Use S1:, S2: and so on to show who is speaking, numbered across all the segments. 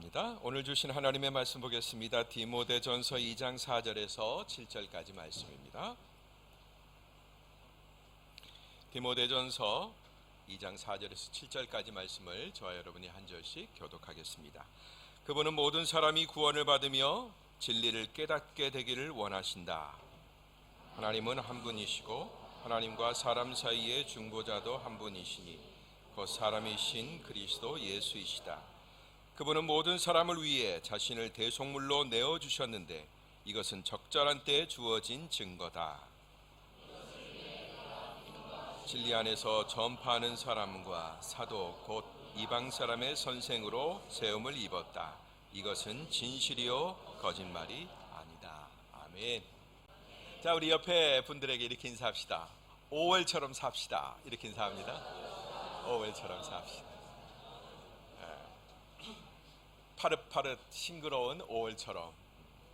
S1: 감사합니다. 오늘 주신 하나님의 말씀 보겠습니다. 디모데전서 2장 4절에서 7절까지 말씀입니다. 디모데전서 2장 4절에서 7절까지 말씀을 저와 여러분이 한 절씩 교독하겠습니다. 그분은 모든 사람이 구원을 받으며 진리를 깨닫게 되기를 원하신다. 하나님은 한 분이시고 하나님과 사람 사이의 중보자도 한 분이시니 곧 사람이신 그리스도 예수이시다. 그분은 모든 사람을 위해 자신을 대속물로 내어주셨는데 이것은 적절한 때에 주어진 증거다. 진리 안에서 전파하는 사람과 사도 곧 이방 사람의 선생으로 세움을 입었다. 이것은 진실이요 거짓말이 아니다. 아멘. 자, 우리 옆에 분들에게 이렇게 인사합시다. 5월처럼 삽시다. 이렇게 인사합니다. 5월처럼 삽시다. 파릇파릇 싱그러운 5월처럼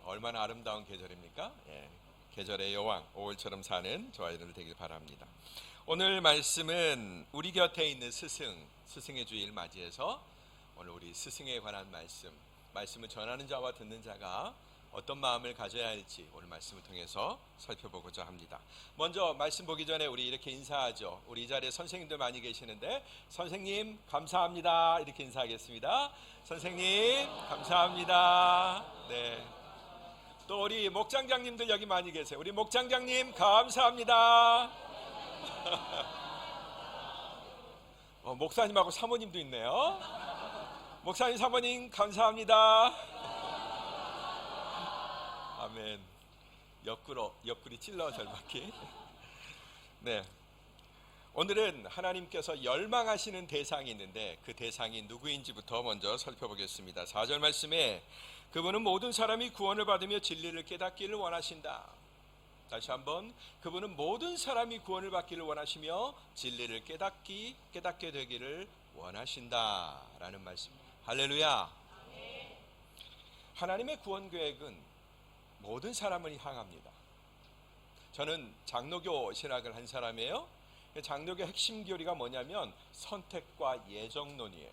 S1: 얼마나 아름다운 계절입니까? 계절의 여왕 5월처럼 사는 저와 여러분들 되길 바랍니다. 오늘 말씀은 우리 곁에 있는 스승의 주일 맞이해서 오늘 우리 스승에 관한 말씀을 전하는 자와 듣는 자가 어떤 마음을 가져야 할지 오늘 말씀을 통해서 살펴보고자 합니다. 먼저 말씀 보기 전에 우리 이렇게 인사하죠. 우리 이 자리에 선생님들 많이 계시는데 선생님 감사합니다 이렇게 인사하겠습니다. 선생님 감사합니다. 네. 또 우리 목장장님들 여기 많이 계세요. 우리 목장장님 감사합니다. 목사님하고 사모님도 있네요. 목사님 사모님 감사합니다. 아멘. 옆구리 찔러 절박히. 네. 오늘은 하나님께서 열망하시는 대상이 있는데 그 대상이 누구인지부터 먼저 살펴보겠습니다. 4절 말씀에 그분은 모든 사람이 구원을 받으며 진리를 깨닫기를 원하신다. 다시 한번 그분은 모든 사람이 구원을 받기를 원하시며 진리를 깨닫게 되기를 원하신다라는 말씀. 할렐루야. 하나님의 구원 계획은 모든 사람을 향합니다. 저는 장로교 신학을 한 사람이에요. 장로교 핵심 교리가 뭐냐면 선택과 예정론이에요.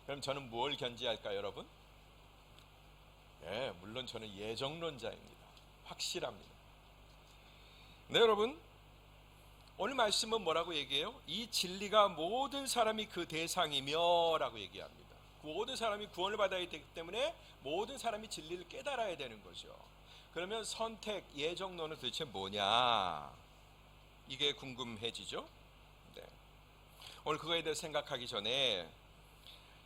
S1: 그럼 저는 뭘 견지할까요, 여러분? 네, 물론 저는 예정론자입니다. 확실합니다. 네, 여러분, 오늘 말씀은 뭐라고 얘기해요? 이 진리가 모든 사람이 그 대상이며 라고 얘기합니다. 모든 사람이 구원을 받아야 되기 때문에 모든 사람이 진리를 깨달아야 되는 거죠. 그러면 선택, 예정론은 도대체 뭐냐? 이게 궁금해지죠? 네. 오늘 그거에 대해서 생각하기 전에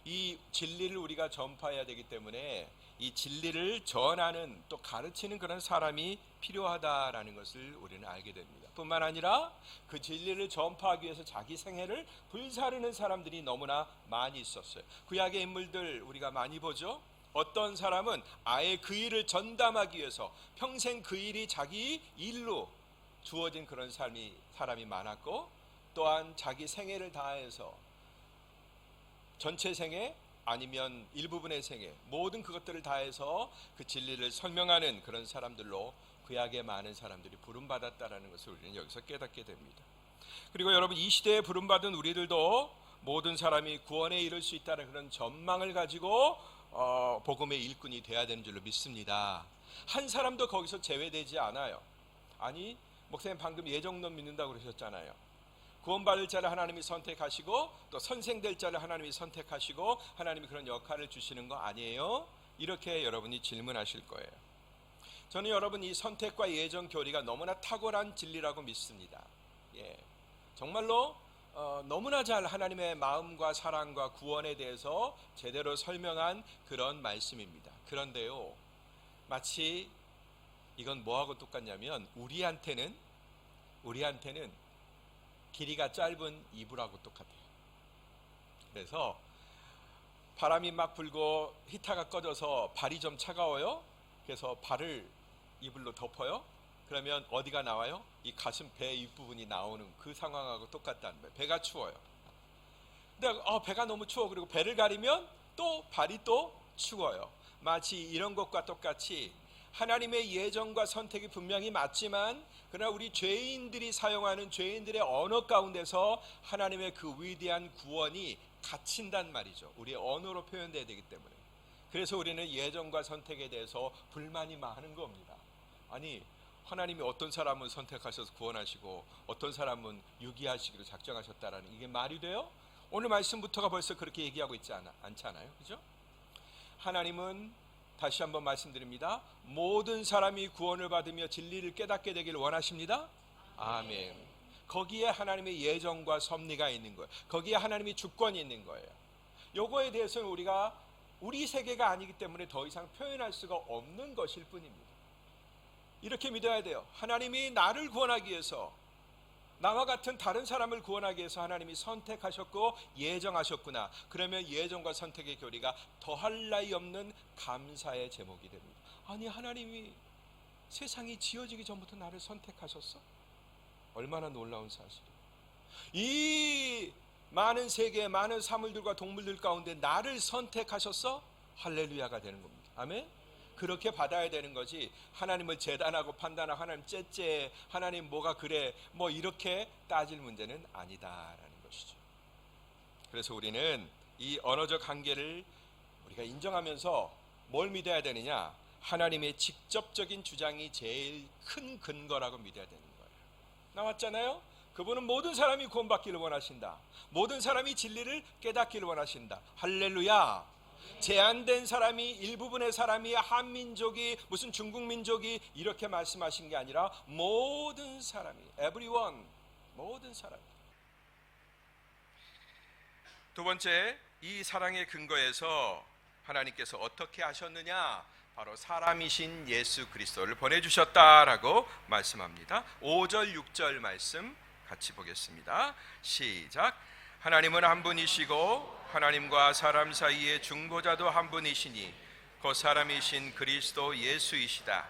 S1: 이 진리를 우리가 전파해야 되기 때문에 이 진리를 전하는 또 가르치는 그런 사람이 필요하다라는 것을 우리는 알게 됩니다. 뿐만 아니라 그 진리를 전파하기 위해서 자기 생애를 불사르는 사람들이 너무나 많이 있었어요. 구약의 인물들 우리가 많이 보죠. 어떤 사람은 아예 그 일을 전담하기 위해서 평생 그 일이 자기 일로 주어진 그런 사람이 많았고, 또한 자기 생애를 다해서 전체 생애 아니면 일부분의 생애 모든 그것들을 다해서 그 진리를 설명하는 그런 사람들로 구약의 많은 사람들이 부름받았다라는 것을 우리는 여기서 깨닫게 됩니다. 그리고 여러분, 이 시대에 부름받은 우리들도 모든 사람이 구원에 이를 수 있다는 그런 전망을 가지고 복음의 일꾼이 되어야 되는 줄로 믿습니다. 한 사람도 거기서 제외되지 않아요. 아니, 목사님 방금 예정론 믿는다고 그러셨잖아요. 구원받을 자를 하나님이 선택하시고 또 선생될 자를 하나님이 선택하시고 하나님이 그런 역할을 주시는 거 아니에요? 이렇게 여러분이 질문하실 거예요. 저는 여러분 이 선택과 예정 교리가 너무나 탁월한 진리라고 믿습니다. 정말로 너무나 잘 하나님의 마음과 사랑과 구원에 대해서 제대로 설명한 그런 말씀입니다. 그런데요, 마치 이건 뭐하고 똑같냐면 우리한테는 길이가 짧은 이불하고 똑같아요. 그래서 바람이 막 불고 히터가 꺼져서 발이 좀 차가워요. 그래서 발을 이불로 덮어요. 그러면 어디가 나와요? 이 가슴 배 윗부분이 나오는 그 상황하고 똑같다는 거예요. 배가 추워요. 근데 배가 너무 추워. 그리고 배를 가리면 또 발이 또 추워요. 마치 이런 것과 똑같이 하나님의 예정과 선택이 분명히 맞지만 그러나 우리 죄인들이 사용하는 죄인들의 언어 가운데서 하나님의 그 위대한 구원이 갇힌단 말이죠. 우리의 언어로 표현돼야 되기 때문에. 그래서 우리는 예정과 선택에 대해서 불만이 많은 겁니다. 아니, 하나님이 어떤 사람은 선택하셔서 구원하시고 어떤 사람은 유기하시기로 작정하셨다라는, 이게 말이 돼요? 오늘 말씀부터가 벌써 그렇게 얘기하고 있지 않잖아요. 그죠? 하나님은, 다시 한번 말씀드립니다, 모든 사람이 구원을 받으며 진리를 깨닫게 되기를 원하십니다. 아멘. 거기에 하나님의 예정과 섭리가 있는 거예요. 거기에 하나님의 주권이 있는 거예요. 요거에 대해서는 우리가 우리 세계가 아니기 때문에 더 이상 표현할 수가 없는 것일 뿐입니다. 이렇게 믿어야 돼요. 하나님이 나를 구원하기 위해서, 나와 같은 다른 사람을 구원하기 위해서 하나님이 선택하셨고 예정하셨구나. 그러면 예정과 선택의 교리가 더할 나위 없는 감사의 제목이 됩니다. 아니, 하나님이 세상이 지어지기 전부터 나를 선택하셨어? 얼마나 놀라운 사실이에요. 이 많은 세계, 많은 사물들과 동물들 가운데 나를 선택하셨어? 할렐루야가 되는 겁니다. 아멘? 그렇게 받아야 되는 거지, 하나님을 재단하고 판단하고 하나님 째째, 하나님 뭐가 그래, 뭐 이렇게 따질 문제는 아니다라는 것이죠. 그래서 우리는 이 언어적 한계를 우리가 인정하면서 뭘 믿어야 되느냐? 하나님의 직접적인 주장이 제일 큰 근거라고 믿어야 되는 거예요. 나왔잖아요? 그분은 모든 사람이 구원받기를 원하신다. 모든 사람이 진리를 깨닫기를 원하신다. 할렐루야. 제한된 사람이, 일부분의 사람이, 한민족이, 무슨 중국민족이 이렇게 말씀하신 게 아니라 모든 사람이, everyone, 모든 사람. 두 번째, 이 사랑의 근거에서 하나님께서 어떻게 하셨느냐? 바로 사람이신 예수 그리스도를 보내주셨다라고 말씀합니다. 5절 6절 말씀 같이 보겠습니다. 시작. 하나님은 한 분이시고 하나님과 사람 사이의 중보자도 한 분이시니 그 사람이신 그리스도 예수이시다.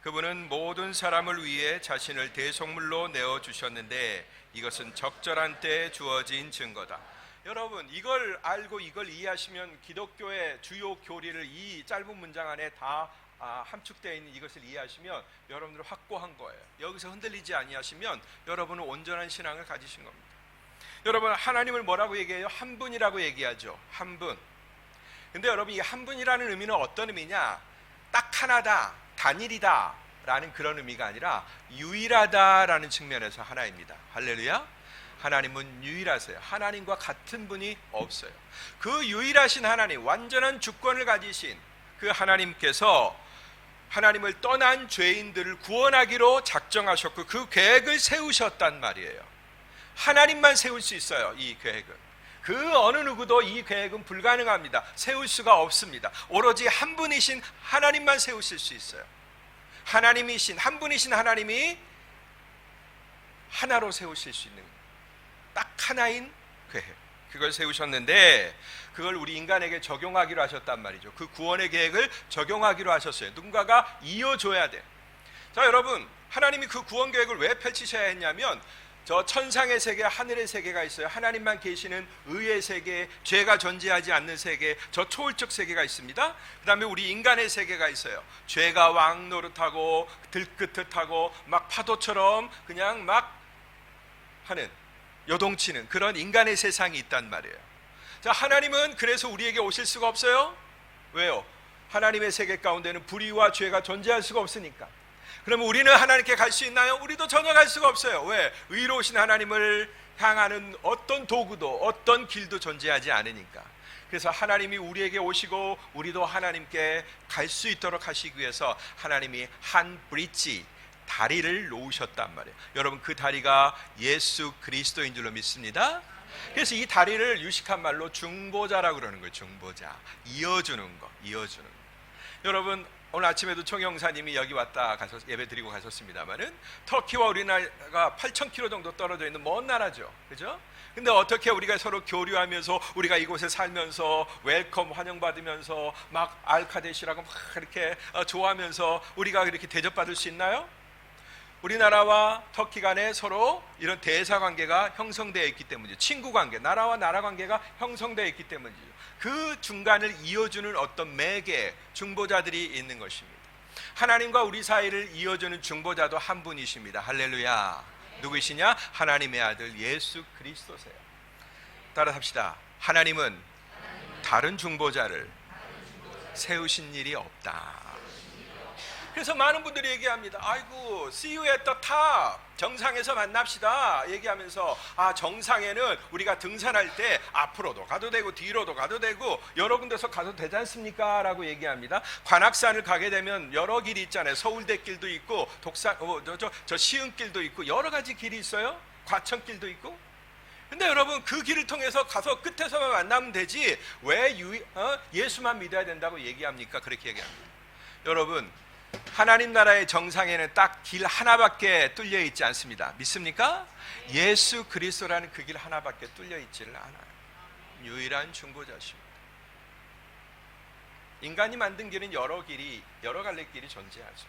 S1: 그분은 모든 사람을 위해 자신을 대속물로 내어주셨는데 이것은 적절한 때에 주어진 증거다. 여러분, 이걸 알고 이걸 이해하시면 기독교의 주요 교리를 이 짧은 문장 안에 다 함축되어 있는 이것을 이해하시면 여러분들 확고한 거예요. 여기서 흔들리지 아니하시면 여러분은 온전한 신앙을 가지신 겁니다. 여러분, 하나님을 뭐라고 얘기해요? 한 분이라고 얘기하죠. 한 분. 근데 여러분, 이 한 분이라는 의미는 어떤 의미냐? 딱 하나다, 단일이다 라는 그런 의미가 아니라 유일하다라는 측면에서 하나입니다. 할렐루야. 하나님은 유일하세요. 하나님과 같은 분이 없어요. 그 유일하신 하나님, 완전한 주권을 가지신 그 하나님께서 하나님을 떠난 죄인들을 구원하기로 작정하셨고 그 계획을 세우셨단 말이에요. 하나님만 세울 수 있어요. 이 계획은. 그 어느 누구도 이 계획은 불가능합니다. 세울 수가 없습니다. 오로지 한 분이신 하나님만 세우실 수 있어요. 하나님이신, 한 분이신 하나님이 하나로 세우실 수 있는 딱 하나인 계획, 그걸 세우셨는데 그걸 우리 인간에게 적용하기로 하셨단 말이죠. 그 구원의 계획을 적용하기로 하셨어요. 누군가가 이어줘야 돼. 자, 여러분, 하나님이 그 구원 계획을 왜 펼치셔야 했냐면 저 천상의 세계, 하늘의 세계가 있어요. 하나님만 계시는 의의 세계, 죄가 존재하지 않는 세계, 저 초월적 세계가 있습니다. 그 다음에 우리 인간의 세계가 있어요. 죄가 왕 노릇하고 들긋하고 막 파도처럼 그냥 막 하는, 요동치는 그런 인간의 세상이 있단 말이에요. 자, 하나님은 그래서 우리에게 오실 수가 없어요. 왜요? 하나님의 세계 가운데는 불의와 죄가 존재할 수가 없으니까. 그러면 우리는 하나님께 갈 수 있나요? 우리도 전혀 갈 수가 없어요. 왜? 의로우신 하나님을 향하는 어떤 도구도 어떤 길도 존재하지 않으니까. 그래서 하나님이 우리에게 오시고 우리도 하나님께 갈 수 있도록 하시기 위해서 하나님이 한 브릿지, 다리를 놓으셨단 말이에요. 여러분, 그 다리가 예수 그리스도인 줄로 믿습니다. 그래서 이 다리를 유식한 말로 중보자라고 그러는 거예요. 중보자, 이어주는 거, 이어주는 거. 여러분, 오늘 아침에도 총영사님이 여기 왔다 예배 드리고 가셨습니다만은 터키와 우리나라가 8,000km 정도 떨어져 있는 먼 나라죠. 그죠? 근데 어떻게 우리가 서로 교류하면서 우리가 이곳에 살면서 웰컴 환영받으면서 막 알카데시라고 막 이렇게 좋아하면서 우리가 이렇게 대접받을 수 있나요? 우리나라와 터키 간에 서로 이런 대사 관계가 형성되어 있기 때문이죠. 친구 관계, 나라와 나라 관계가 형성되어 있기 때문이죠. 그 중간을 이어주는 어떤 매개, 중보자들이 있는 것입니다. 하나님과 우리 사이를 이어주는 중보자도 한 분이십니다. 할렐루야. 누구이시냐? 하나님의 아들 예수 그리스도세요. 따라 합시다. 하나님은 다른 중보자를 세우신 일이 없다. 그래서 많은 분들이 얘기합니다. 아이고, see you at the top. 정상에서 만납시다. 얘기하면서 정상에는 우리가 등산할 때 앞으로도 가도 되고 뒤로도 가도 되고 여러 군데서 가도 되지 않습니까? 라고 얘기합니다. 관악산을 가게 되면 여러 길이 있잖아요. 서울대 길도 있고 저 시흥길도 있고 여러 가지 길이 있어요. 과천길도 있고. 근데 여러분, 그 길을 통해서 가서 끝에서만 만나면 되지 왜 예수만 믿어야 된다고 얘기합니까? 그렇게 얘기합니다. 여러분, 하나님 나라의 정상에는 딱 길 하나밖에 뚫려 있지 않습니다. 믿습니까? 예수 그리스도라는 그 길 하나밖에 뚫려 있지를 않아요. 유일한 중보자십니다. 인간이 만든 길은 여러 갈래 길이 존재하죠.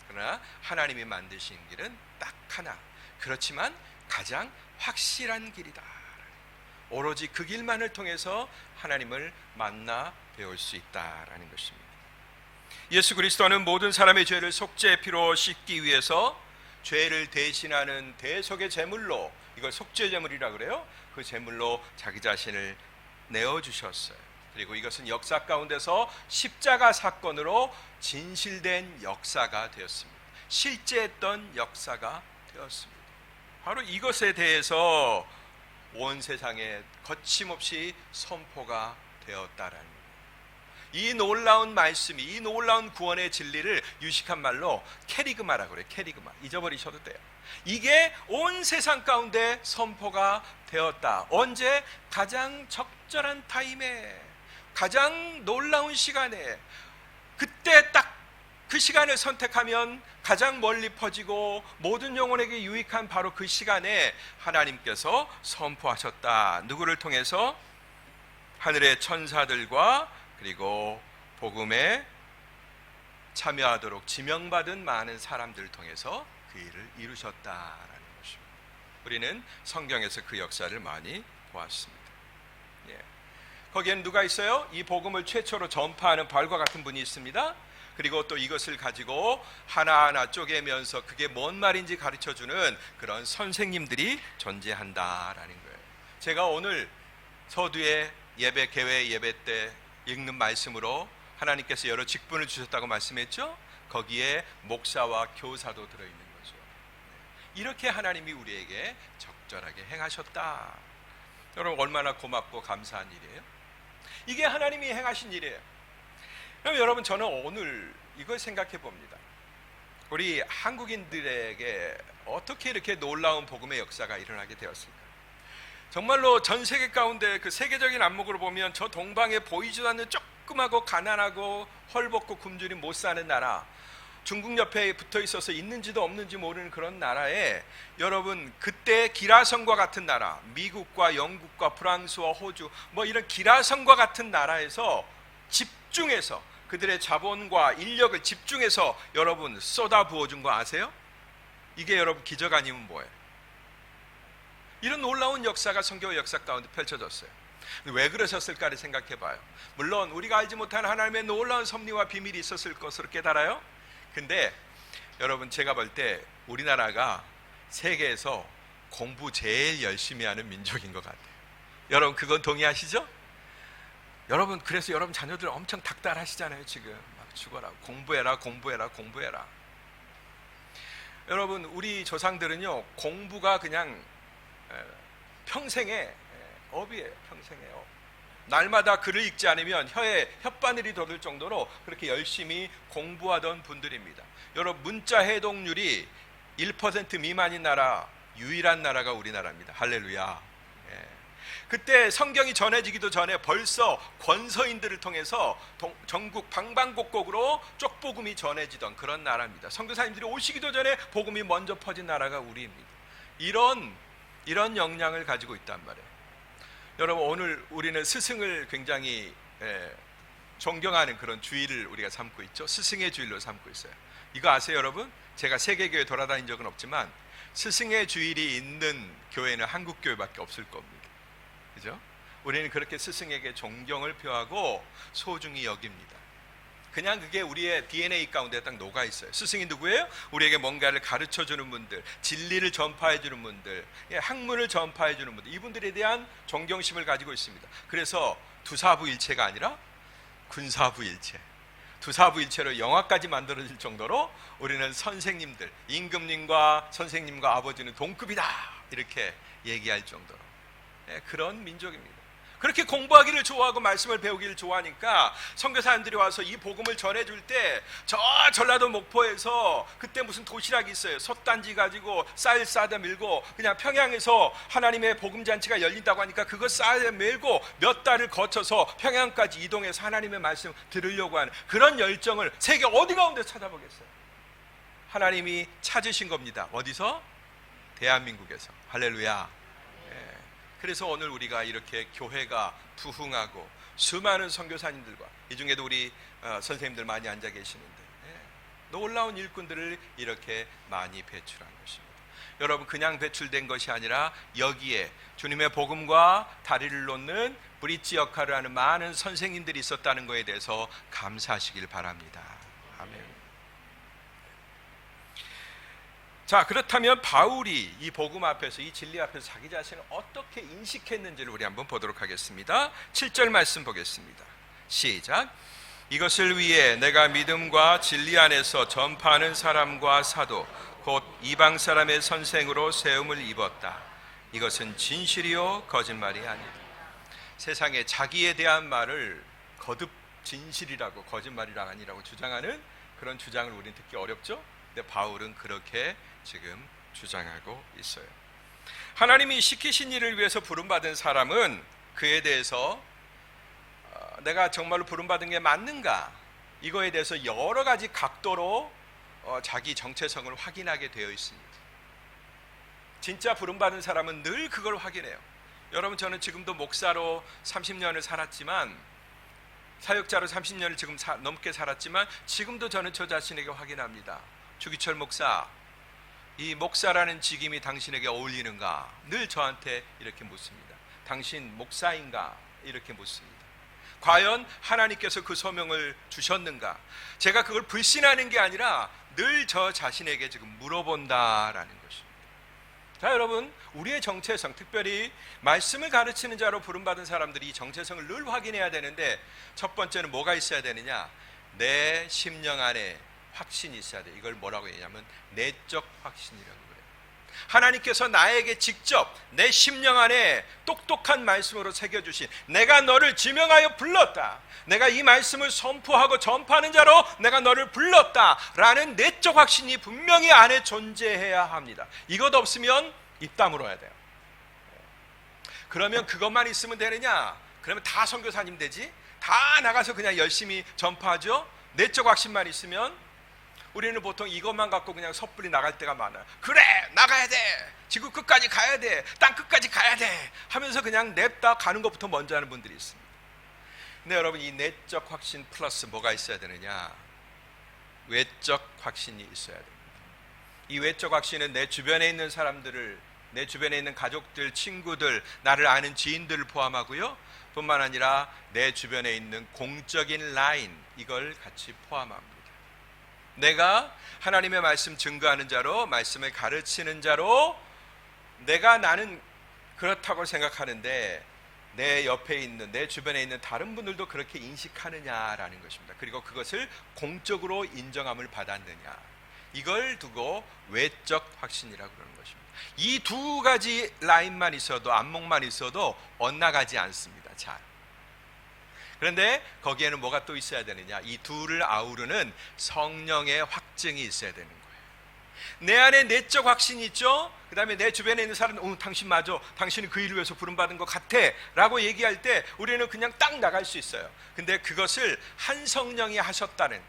S1: 그러나 하나님이 만드신 길은 딱 하나. 그렇지만 가장 확실한 길이다. 오로지 그 길만을 통해서 하나님을 만나 배울 수 있다라는 것입니다. 예수 그리스도는 모든 사람의 죄를 속죄의 피로 씻기 위해서 죄를 대신하는 대속의 제물로, 이걸 속죄 제물이라 그래요. 그 제물로 자기 자신을 내어주셨어요. 그리고 이것은 역사 가운데서 십자가 사건으로 진실된 역사가 되었습니다. 실제했던 역사가 되었습니다. 바로 이것에 대해서 온 세상에 거침없이 선포가 되었다라는 거예요. 이 놀라운 말씀이, 이 놀라운 구원의 진리를 유식한 말로 캐리그마라고 그래요. 캐리그마. 잊어버리셔도 돼요. 이게 온 세상 가운데 선포가 되었다. 언제? 가장 적절한 타임에, 가장 놀라운 시간에, 그때 딱 그 시간을 선택하면 가장 멀리 퍼지고 모든 영혼에게 유익한 바로 그 시간에 하나님께서 선포하셨다. 누구를 통해서? 하늘의 천사들과 그리고 복음에 참여하도록 지명받은 많은 사람들을 통해서 그 일을 이루셨다라는 것입니다. 우리는 성경에서 그 역사를 많이 보았습니다. 거기에는 누가 있어요? 이 복음을 최초로 전파하는 바울과 같은 분이 있습니다. 그리고 또 이것을 가지고 하나하나 쪼개면서 그게 뭔 말인지 가르쳐주는 그런 선생님들이 존재한다라는 거예요. 제가 오늘 서두에 개회 예배 때 읽는 말씀으로 하나님께서 여러 직분을 주셨다고 말씀했죠. 거기에 목사와 교사도 들어있는 거죠. 이렇게 하나님이 우리에게 적절하게 행하셨다. 여러분, 얼마나 고맙고 감사한 일이에요. 이게 하나님이 행하신 일이에요. 그럼 여러분, 저는 오늘 이걸 생각해 봅니다. 우리 한국인들에게 어떻게 이렇게 놀라운 복음의 역사가 일어나게 되었을까? 정말로 전 세계 가운데 그 세계적인 안목으로 보면 저 동방에 보이지도 않는 조그마고 가난하고 헐벗고 굶주린 못 사는 나라, 중국 옆에 붙어 있어서 있는지도 없는지 모르는 그런 나라에 여러분, 그때 기라성과 같은 나라, 미국과 영국과 프랑스와 호주 뭐 이런 기라성과 같은 나라에서 집중해서 그들의 자본과 인력을 집중해서 여러분 쏟아 부어준 거 아세요? 이게 여러분 기적 아니면 뭐예요? 이런 놀라운 역사가 성경 역사 가운데 펼쳐졌어요. 왜 그러셨을까를 생각해 봐요. 물론 우리가 알지 못하는 하나님의 놀라운 섭리와 비밀이 있었을 것으로 깨달아요. 근데 여러분, 제가 볼 때 우리나라가 세계에서 공부 제일 열심히 하는 민족인 것 같아요. 여러분, 그건 동의하시죠? 여러분, 그래서 여러분 자녀들 엄청 닥달하시잖아요. 지금 막 죽어라, 공부해라, 공부해라, 공부해라. 여러분, 우리 조상들은요, 공부가 그냥 평생의 업이에요. 평생의 업. 날마다 글을 읽지 않으면 혀에 혓바늘이 돋을 정도로 그렇게 열심히 공부하던 분들입니다. 여러분, 문자 해독률이 1% 미만인 나라, 유일한 나라가 우리나라입니다. 할렐루야. 그때 성경이 전해지기도 전에 벌써 권서인들을 통해서 전국 방방곡곡으로 쪽복음이 전해지던 그런 나라입니다. 선교사님들이 오시기도 전에 복음이 먼저 퍼진 나라가 우리입니다. 이런 역량을 가지고 있단 말이에요. 여러분, 오늘 우리는 스승을 굉장히 존경하는 그런 주의를 우리가 삼고 있죠. 스승의 주일로 삼고 있어요. 이거 아세요, 여러분? 제가 세계교회 돌아다닌 적은 없지만 스승의 주일이 있는 교회는 한국교회밖에 없을 겁니다. 그죠? 우리는 그렇게 스승에게 존경을 표하고 소중히 여깁니다. 그냥 그게 우리의 DNA 가운데 딱 녹아 있어요. 스승이 누구예요? 우리에게 뭔가를 가르쳐 주는 분들, 진리를 전파해 주는 분들, 학문을 전파해 주는 분들, 이분들에 대한 존경심을 가지고 있습니다. 그래서 두사부일체가 아니라 군사부일체, 두사부일체로 영화까지 만들어질 정도로 우리는 선생님들, 임금님과 선생님과 아버지는 동급이다 이렇게 얘기할 정도로 그런 민족입니다. 그렇게 공부하기를 좋아하고 말씀을 배우기를 좋아하니까 선교사님들이 와서 이 복음을 전해줄 때 저 전라도 목포에서 그때 무슨 도시락이 있어요. 솥단지 가지고 쌀 싸다 밀고 그냥 평양에서 하나님의 복음잔치가 열린다고 하니까 그거 싸다 밀고 몇 달을 거쳐서 평양까지 이동해서 하나님의 말씀 들으려고 하는 그런 열정을 세계 어디 가운데 찾아보겠어요. 하나님이 찾으신 겁니다. 어디서? 대한민국에서. 할렐루야. 그래서 오늘 우리가 이렇게 교회가 부흥하고 수많은 선교사님들과 이 중에도 우리 선생님들 많이 앉아 계시는데 놀라운 일꾼들을 이렇게 많이 배출한 것입니다. 여러분, 그냥 배출된 것이 아니라 여기에 주님의 복음과 다리를 놓는 브릿지 역할을 하는 많은 선생님들이 있었다는 것에 대해서 감사하시길 바랍니다. 아멘. 자, 그렇다면 바울이 이 복음 앞에서, 이 진리 앞에서 자기 자신을 어떻게 인식했는지를 우리 한번 보도록 하겠습니다. 7절 말씀 보겠습니다. 시작. 이것을 위해 내가 믿음과 진리 안에서 전파하는 사람과 사도 곧 이방 사람의 선생으로 세움을 입었다. 이것은 진실이요 거짓말이 아니다. 세상에 자기에 대한 말을 거듭 진실이라고 거짓말이라 아니라고 주장하는 그런 주장을 우리는 듣기 어렵죠? 근데 바울은 그렇게 지금 주장하고 있어요. 하나님이 시키신 일을 위해서 부름받은 사람은 그에 대해서 내가 정말로 부름받은 게 맞는가, 이거에 대해서 여러 가지 각도로 자기 정체성을 확인하게 되어 있습니다. 진짜 부름받은 사람은 늘 그걸 확인해요. 여러분, 저는 지금도 목사로 30년을 살았지만, 사역자로 30년을 지금 넘게 살았지만 지금도 저는 저 자신에게 확인합니다. 주기철 목사, 이 목사라는 직임이 당신에게 어울리는가? 늘 저한테 이렇게 묻습니다. 당신 목사인가? 이렇게 묻습니다. 과연 하나님께서 그 소명을 주셨는가? 제가 그걸 불신하는 게 아니라 늘 저 자신에게 지금 물어본다라는 것입니다. 자, 여러분, 우리의 정체성, 특별히 말씀을 가르치는 자로 부름받은 사람들이 이 정체성을 늘 확인해야 되는데, 첫 번째는 뭐가 있어야 되느냐? 내 심령 안에 확신이 있어야 돼. 이걸 뭐라고 얘기하면 내적 확신이라고 그래요. 하나님께서 나에게 직접 내 심령 안에 똑똑한 말씀으로 새겨주신, 내가 너를 지명하여 불렀다, 내가 이 말씀을 선포하고 전파하는 자로 내가 너를 불렀다 라는 내적 확신이 분명히 안에 존재해야 합니다. 이것 없으면 입 다물어야 돼요. 그러면 그것만 있으면 되느냐? 그러면 다 선교사님 되지? 다 나가서 그냥 열심히 전파하죠? 내적 확신만 있으면 우리는 보통 이것만 갖고 그냥 섣불리 나갈 때가 많아요. 그래, 나가야 돼, 지구 끝까지 가야 돼, 땅 끝까지 가야 돼 하면서 그냥 냅다 가는 것부터 먼저 하는 분들이 있습니다. 근데 여러분, 이 내적 확신 플러스 뭐가 있어야 되느냐? 외적 확신이 있어야 됩니다. 이 외적 확신은 내 주변에 있는 사람들을, 내 주변에 있는 가족들, 친구들, 나를 아는 지인들을 포함하고요, 뿐만 아니라 내 주변에 있는 공적인 라인, 이걸 같이 포함합니다. 내가 하나님의 말씀 증거하는 자로, 말씀을 가르치는 자로, 나는 그렇다고 생각하는데 내 옆에 있는, 내 주변에 있는 다른 분들도 그렇게 인식하느냐라는 것입니다. 그리고 그것을 공적으로 인정함을 받았느냐, 이걸 두고 외적 확신이라고 그러는 것입니다. 이 두 가지 라인만 있어도, 안목만 있어도 엇나가지 않습니다. 잘. 그런데 거기에는 뭐가 또 있어야 되느냐? 이 둘을 아우르는 성령의 확증이 있어야 되는 거예요. 내 안에 내적 확신이 있죠? 그 다음에 내 주변에 있는 사람은 당신 맞아, 당신은 그 일을 위해서 부름받은 것 같아 라고 얘기할 때 우리는 그냥 딱 나갈 수 있어요. 근데 그것을 한 성령이 하셨다는,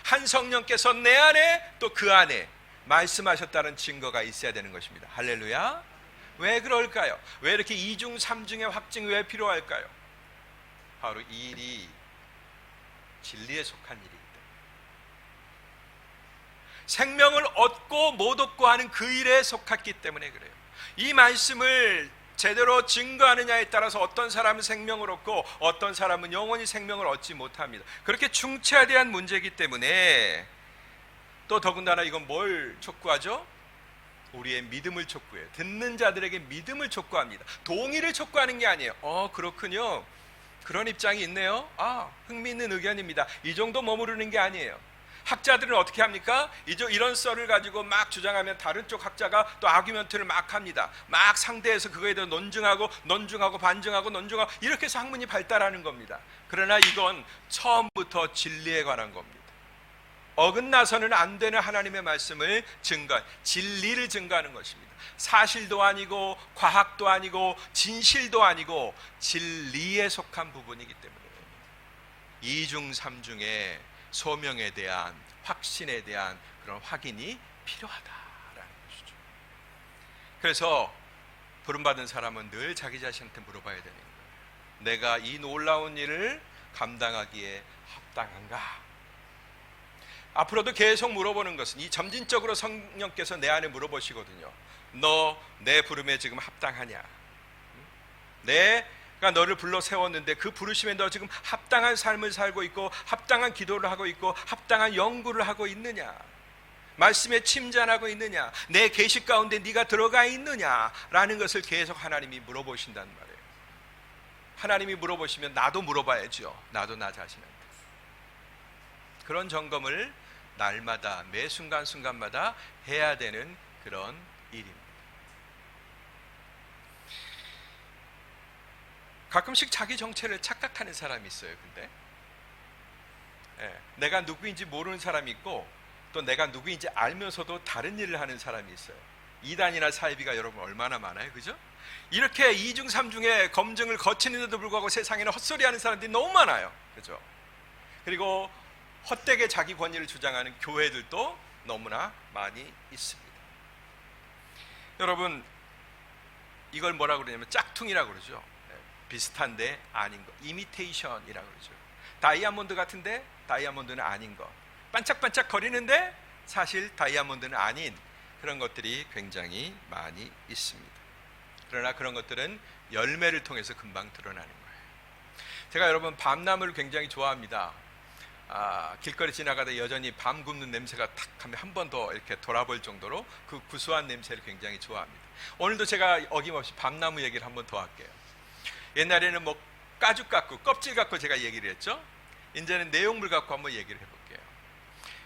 S1: 한 성령께서 내 안에 또 그 안에 말씀하셨다는 증거가 있어야 되는 것입니다. 할렐루야. 왜 그럴까요? 왜 이렇게 2중 3중의 확증이 왜 필요할까요? 바로 이 일이 진리에 속한 일이기 때문에, 생명을 얻고 못 얻고 하는 그 일에 속했기 때문에 그래요. 이 말씀을 제대로 증거하느냐에 따라서 어떤 사람은 생명을 얻고 어떤 사람은 영원히 생명을 얻지 못합니다. 그렇게 중차대한 문제이기 때문에, 또 더군다나 이건 뭘 촉구하죠? 우리의 믿음을 촉구해요. 듣는 자들에게 믿음을 촉구합니다. 동의를 촉구하는 게 아니에요. 그렇군요, 그런 입장이 있네요. 흥미있는 의견입니다. 이 정도 머무르는 게 아니에요. 학자들은 어떻게 합니까? 이런 썰을 가지고 막 주장하면 다른 쪽 학자가 또 아규먼트를 막 합니다. 막 상대해서 그거에 대해 논증하고 반증하고 논증하고 이렇게 해서 학문이 발달하는 겁니다. 그러나 이건 처음부터 진리에 관한 겁니다. 어긋나서는 안 되는 하나님의 말씀을 진리를 증거하는 것입니다. 사실도 아니고 과학도 아니고 진실도 아니고 진리에 속한 부분이기 때문에 이중삼중의 소명에 대한 확신에 대한 그런 확인이 필요하다라는 것이죠. 그래서 부름받은 사람은 늘 자기 자신한테 물어봐야 되는 거예요. 내가 이 놀라운 일을 감당하기에 합당한가? 앞으로도 계속 물어보는 것은 이 점진적으로 성령께서 내 안에 물어보시거든요. 너 내 부름에 지금 합당하냐? 내가 너를 불러 세웠는데 그 부르심에 너 지금 합당한 삶을 살고 있고 합당한 기도를 하고 있고 합당한 연구를 하고 있느냐? 말씀에 침전하고 있느냐? 내 계시 가운데 네가 들어가 있느냐라는 것을 계속 하나님이 물어보신단 말이에요. 하나님이 물어보시면 나도 물어봐야죠. 나도 나 자신한테. 그런 점검을 날마다 매 순간순간마다 해야 되는 그런 일입니다. 가끔씩 자기 정체를 착각하는 사람이 있어요. 근데 내가 누구인지 모르는 사람이 있고 또 내가 누구인지 알면서도 다른 일을 하는 사람이 있어요. 이단이나 사이비가 여러분 얼마나 많아요, 그죠? 이렇게 이중삼중의 검증을 거치는데도 불구하고 세상에는 헛소리하는 사람들이 너무 많아요, 그죠? 그리고 헛되게 자기 권위를 주장하는 교회들도 너무나 많이 있습니다. 여러분, 이걸 뭐라고 그러냐면 짝퉁이라고 그러죠. 비슷한데 아닌 거, 이미테이션이라고 그러죠. 다이아몬드 같은데 다이아몬드는 아닌 거, 반짝반짝 거리는데 사실 다이아몬드는 아닌 그런 것들이 굉장히 많이 있습니다. 그러나 그런 것들은 열매를 통해서 금방 드러나는 거예요. 제가 여러분 밤나무를 굉장히 좋아합니다. 길거리 지나가다 여전히 밤 굽는 냄새가 탁 하면 한 번 더 이렇게 돌아볼 정도로 그 구수한 냄새를 굉장히 좋아합니다. 오늘도 제가 어김없이 밤나무 얘기를 한 번 더 할게요. 옛날에는 뭐 가죽 갖고 껍질 갖고 제가 얘기를 했죠. 이제는 내용물 갖고 한번 얘기를 해볼게요.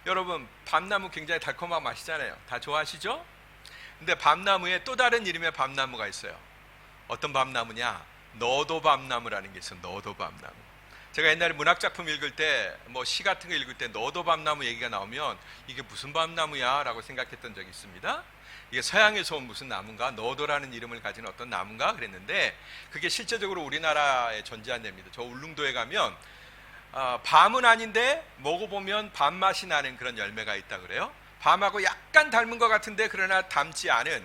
S1: 여러분, 밤나무 굉장히 달콤한 맛이잖아요. 다 좋아하시죠? 근데 밤나무에 또 다른 이름의 밤나무가 있어요. 어떤 밤나무냐? 너도밤나무라는 게 있어요. 너도밤나무. 제가 옛날에 문학작품 읽을 때 뭐 시 같은 거 읽을 때 너도밤나무 얘기가 나오면 이게 무슨 밤나무야? 라고 생각했던 적이 있습니다. 이게 서양에서 온 무슨 나무인가? 너도라는 이름을 가진 어떤 나무인가? 그랬는데 그게 실제적으로 우리나라에 존재한 데입니다. 저 울릉도에 가면 밤은 아닌데 먹어보면 밤맛이 나는 그런 열매가 있다 그래요. 밤하고 약간 닮은 것 같은데 그러나 닮지 않은,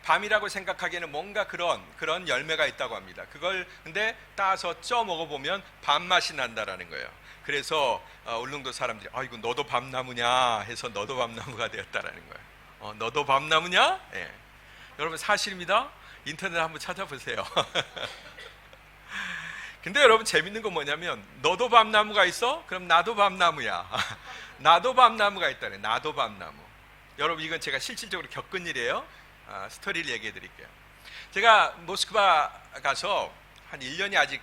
S1: 밤이라고 생각하기에는 뭔가 그런 열매가 있다고 합니다. 그걸 근데 따서 쪄 먹어보면 밤맛이 난다라는 거예요. 그래서 울릉도 사람들이 이거 너도 밤나무냐 해서 너도 밤나무가 되었다라는 거예요. 너도 밤나무냐? 예. 여러분 사실입니다. 인터넷 한번 찾아보세요. 근데 여러분 재밌는 건 뭐냐면 너도 밤나무가 있어? 그럼 나도 밤나무야. 나도 밤나무가 있다네. 나도 밤나무. 여러분 이건 제가 실질적으로 겪은 일이에요. 스토리를 얘기해 드릴게요. 제가 모스크바 가서 한 1년이 아직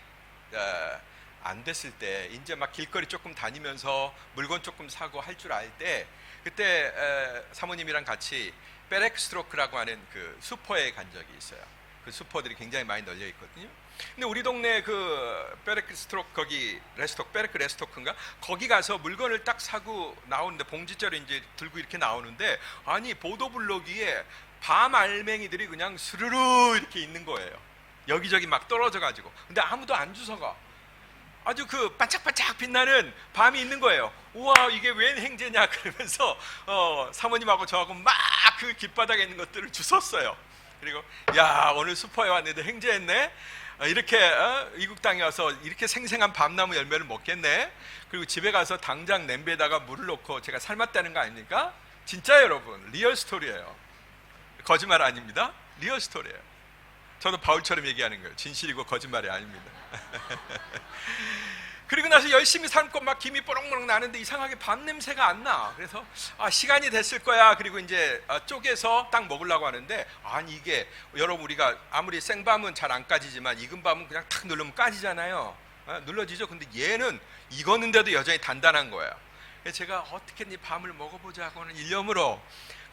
S1: 안 됐을 때 이제 막 길거리 조금 다니면서 물건 조금 사고 할 줄 알 때 그때 사모님이랑 같이 베렉스트로크라고 하는 그 슈퍼에 간 적이 있어요. 그 슈퍼들이 굉장히 많이 널려 있거든요. 근데 우리 동네 그 베렉스트로크 거기 베렉 레스토크인가 거기 가서 물건을 딱 사고 나오는데 봉지째로 이제 들고 이렇게 나오는데 아니 보도블록위에 밤 알맹이들이 그냥 스르르 이렇게 있는 거예요. 여기저기 막 떨어져 가지고. 근데 아무도 안 주워가. 아주 그 반짝반짝 빛나는 밤이 있는 거예요. 우와 이게 웬 행제냐 그러면서 사모님하고 저하고 막 그 길바닥에 있는 것들을 주웠어요. 그리고 야 오늘 슈퍼에 왔는데 행제했네. 이렇게 이국 땅에 와서 이렇게 생생한 밤나무 열매를 먹겠네. 그리고 집에 가서 당장 냄비에다가 물을 넣고 제가 삶았다는 거 아닙니까? 진짜 여러분 리얼 스토리예요. 거짓말 아닙니다. 리얼 스토리예요. 저도 바울처럼 얘기하는 거예요. 진실이고 거짓말이 아닙니다. 그리고 나서 열심히 삶고 막 김이 뽀록뽀록 나는데 이상하게 밤 냄새가 안 나. 그래서 시간이 됐을 거야. 그리고 이제 쪼개서 딱 먹으려고 하는데 아니 이게 여러분 우리가 아무리 생밤은 잘 안 까지지만 익은 밤은 그냥 탁 누르면 까지잖아요. 눌러지죠. 근데 얘는 익었는데도 여전히 단단한 거예요. 그래서 제가 어떻게든 이 밤을 먹어보자고 하는 일념으로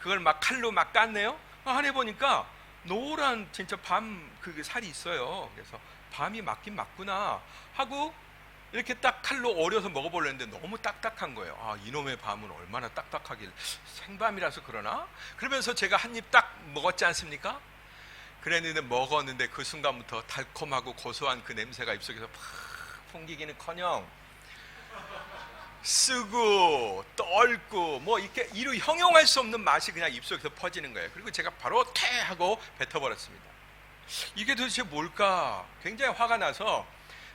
S1: 그걸 막 칼로 막 깠네요. 안에 보니까 노란 진짜 밤 그 살이 있어요. 그래서 밤이 맞긴 맞구나 하고 이렇게 딱 칼로 오려서 먹어보려는데 너무 딱딱한 거예요. 아, 이놈의 밤은 얼마나 딱딱하길, 생밤이라서 그러나? 그러면서 제가 한 입 딱 먹었지 않습니까? 그랬는데 먹었는데 그 순간부터 달콤하고 고소한 그 냄새가 입속에서 팍 풍기기는커녕 쓰고 떨고 뭐 이렇게 이루 형용할 수 없는 맛이 그냥 입속에서 퍼지는 거예요. 그리고 제가 바로 퇴 하고 뱉어버렸습니다. 이게 도대체 뭘까? 굉장히 화가 나서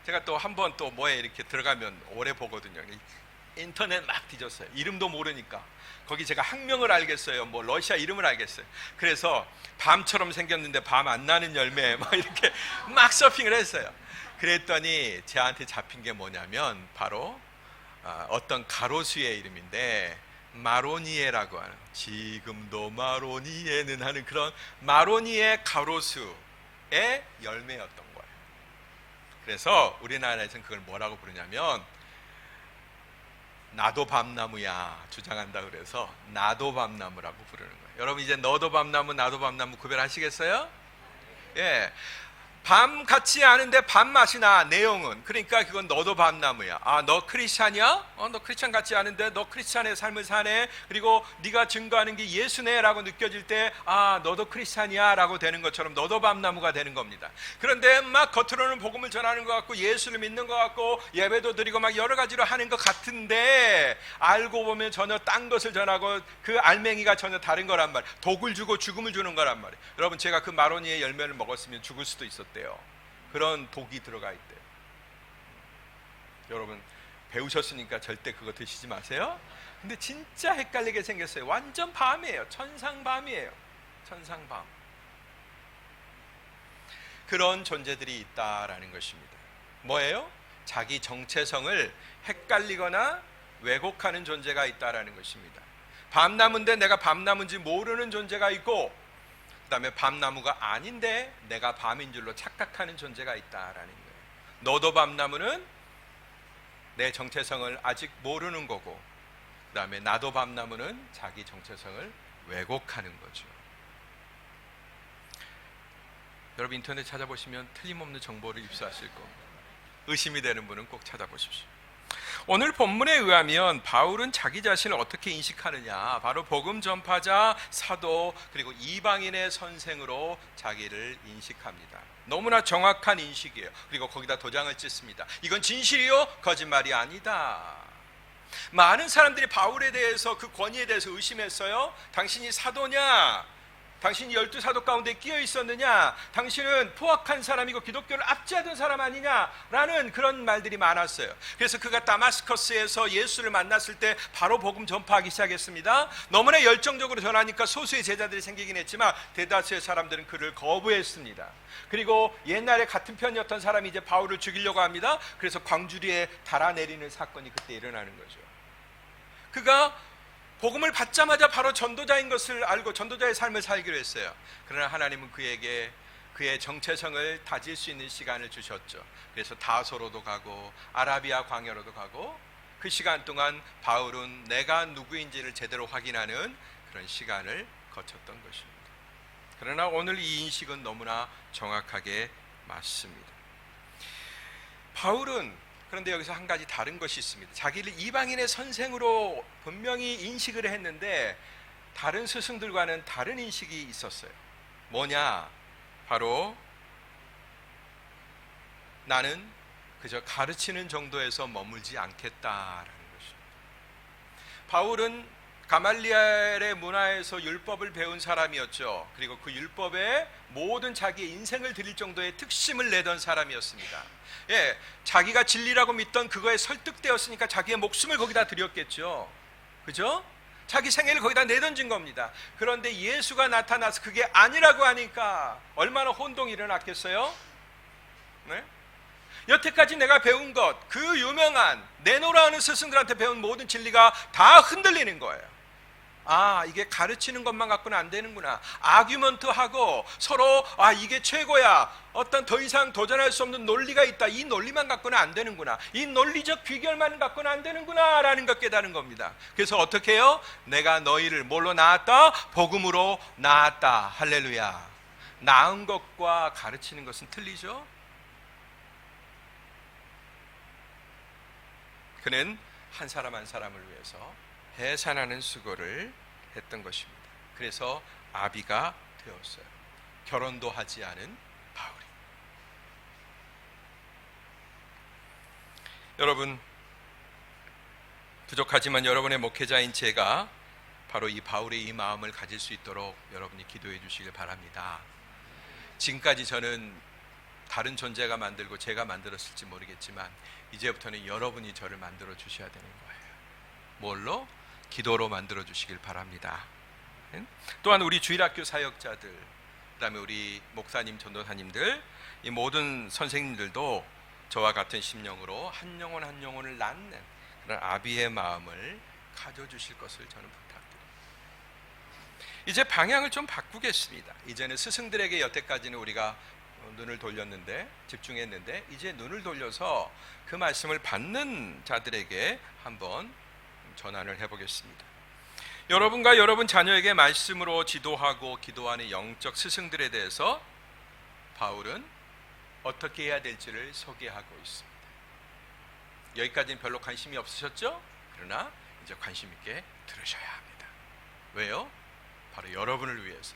S1: 제가 또 한 번 또 뭐에 이렇게 들어가면 오래 보거든요. 인터넷 막 뒤졌어요. 이름도 모르니까. 거기 제가 학명을 알겠어요. 뭐 러시아 이름을 알겠어요. 그래서 밤처럼 생겼는데 밤 안 나는 열매 막 이렇게 막 서핑을 했어요. 그랬더니 저한테 잡힌 게 뭐냐면 바로 어떤 가로수의 이름인데 마로니에라고 하는, 지금도 마로니에는 하는 그런 마로니에 가로수의 열매였던 거예요. 그래서 우리나라에서는 그걸 뭐라고 부르냐면 나도 밤나무야 주장한다 그래서 나도 밤나무라고 부르는 거예요. 여러분 이제 너도 밤나무 나도 밤나무 구별하시겠어요? 예. 밤 같지 않은데 밤 맛이 나. 내용은 그러니까 그건 너도 밤나무야. 아, 너 크리스찬이야? 너 크리스찬 같지 않은데 너 크리스찬의 삶을 사네. 그리고 네가 증거하는 게 예수네 라고 느껴질 때 아, 너도 크리스찬이야 라고 되는 것처럼 너도 밤나무가 되는 겁니다. 그런데 막 겉으로는 복음을 전하는 것 같고 예수를 믿는 것 같고 예배도 드리고 막 여러 가지로 하는 것 같은데 알고 보면 전혀 딴 것을 전하고 그 알맹이가 전혀 다른 거란 말이에요. 독을 주고 죽음을 주는 거란 말이에요. 여러분 제가 그 마로니의 열매를 먹었으면 죽을 수도 있었대요. 그런 독이 들어가 있대요. 여러분 배우셨으니까 절대 그거 드시지 마세요. 근데 진짜 헷갈리게 생겼어요. 완전 밤이에요. 천상밤이에요. 천상밤. 그런 존재들이 있다라는 것입니다. 뭐예요? 자기 정체성을 헷갈리거나 왜곡하는 존재가 있다라는 것입니다. 밤나무인데 내가 밤나무인지 모르는 존재가 있고, 그 다음에 밤나무가 아닌데 내가 밤인 줄로 착각하는 존재가 있다라는 거예요. 너도 밤나무는 내 정체성을 아직 모르는 거고, 그 다음에 나도 밤나무는 자기 정체성을 왜곡하는 거죠. 여러분 인터넷 찾아보시면 틀림없는 정보를 입수하실 겁니다. 의심이 되는 분은 꼭 찾아보십시오. 오늘 본문에 의하면 바울은 자기 자신을 어떻게 인식하느냐, 바로 복음 전파자, 사도, 그리고 이방인의 선생으로 자기를 인식합니다. 너무나 정확한 인식이에요. 그리고 거기다 도장을 찍습니다. 이건 진실이요? 거짓말이 아니다. 많은 사람들이 바울에 대해서, 그 권위에 대해서 의심했어요. 당신이 사도냐? 당신이 12사도 가운데 끼어 있었느냐? 당신은 포악한 사람이고 기독교를 압제하던 사람 아니냐라는 그런 말들이 많았어요. 그래서 그가 다마스커스에서 예수를 만났을 때 바로 복음 전파하기 시작했습니다. 너무나 열정적으로 전하니까 소수의 제자들이 생기긴 했지만 대다수의 사람들은 그를 거부했습니다. 그리고 옛날에 같은 편이었던 사람이 이제 바울을 죽이려고 합니다. 그래서 광주리에 달아내리는 사건이 그때 일어나는 거죠. 그가 복음을 받자마자 바로 전도자인 것을 알고 전도자의 삶을 살기로 했어요. 그러나 하나님은 그에게 그의 정체성을 다질 수 있는 시간을 주셨죠. 그래서 다소로도 가고 아라비아 광야로도 가고, 그 시간 동안 바울은 내가 누구인지를 제대로 확인하는 그런 시간을 거쳤던 것입니다. 그러나 오늘 이 인식은 너무나 정확하게 맞습니다. 바울은 그런데 여기서 한 가지 다른 것이 있습니다. 자기를 이방인의 선생으로 분명히 인식을 했는데 다른 스승들과는 다른 인식이 있었어요. 뭐냐? 바로 나는 그저 가르치는 정도에서 머물지 않겠다라는 것입니다. 바울은 가말리엘의 문화에서 율법을 배운 사람이었죠. 그리고 그 율법에 모든 자기의 인생을 드릴 정도의 특심을 내던 사람이었습니다. 예, 자기가 진리라고 믿던 그거에 설득되었으니까 자기의 목숨을 거기다 드렸겠죠. 그죠? 자기 생애를 거기다 내던진 겁니다. 그런데 예수가 나타나서 그게 아니라고 하니까 얼마나 혼동이 일어났겠어요? 네? 여태까지 내가 배운 것, 그 유명한 내노라 하는 스승들한테 배운 모든 진리가 다 흔들리는 거예요. 이게 가르치는 것만 갖고는 안 되는구나. 아규먼트하고 서로 이게 최고야. 어떤 더 이상 도전할 수 없는 논리가 있다. 이 논리만 갖고는 안 되는구나. 이 논리적 귀결만 갖고는 안 되는구나 라는 걸 깨달은 겁니다. 그래서 어떻게 해요? 내가 너희를 뭘로 낳았다? 복음으로 낳았다. 할렐루야. 낳은 것과 가르치는 것은 틀리죠? 그는 한 사람 한 사람을 위해서 해산하는 수고를 했던 것입니다. 그래서 아비가 되었어요. 결혼도 하지 않은 바울이. 여러분, 부족하지만 여러분의 목회자인 제가 바로 이 바울의 이 마음을 가질 수 있도록 여러분이 기도해 주시길 바랍니다. 지금까지 저는 다른 존재가 만들고 제가 만들었을지 모르겠지만 이제부터는 여러분이 저를 만들어 주셔야 되는 거예요. 뭘로? 기도로 만들어 주시길 바랍니다. 또한 우리 주일학교 사역자들, 그다음에 우리 목사님, 전도사님들, 이 모든 선생님들도 저와 같은 심령으로 한 영혼 한 영혼을 낳는 그런 아비의 마음을 가져주실 것을 저는 부탁드립니다. 이제 방향을 좀 바꾸겠습니다. 이제는 스승들에게 여태까지는 우리가 눈을 돌렸는데, 집중했는데, 이제 눈을 돌려서 그 말씀을 받는 자들에게 한번 전환을 해보겠습니다. 여러분과 여러분 자녀에게 말씀으로 지도하고 기도하는 영적 스승들에 대해서 바울은 어떻게 해야 될지를 소개하고 있습니다. 여기까지는 별로 관심이 없으셨죠? 그러나 이제 관심 있게 들으셔야 합니다. 왜요? 바로 여러분을 위해서,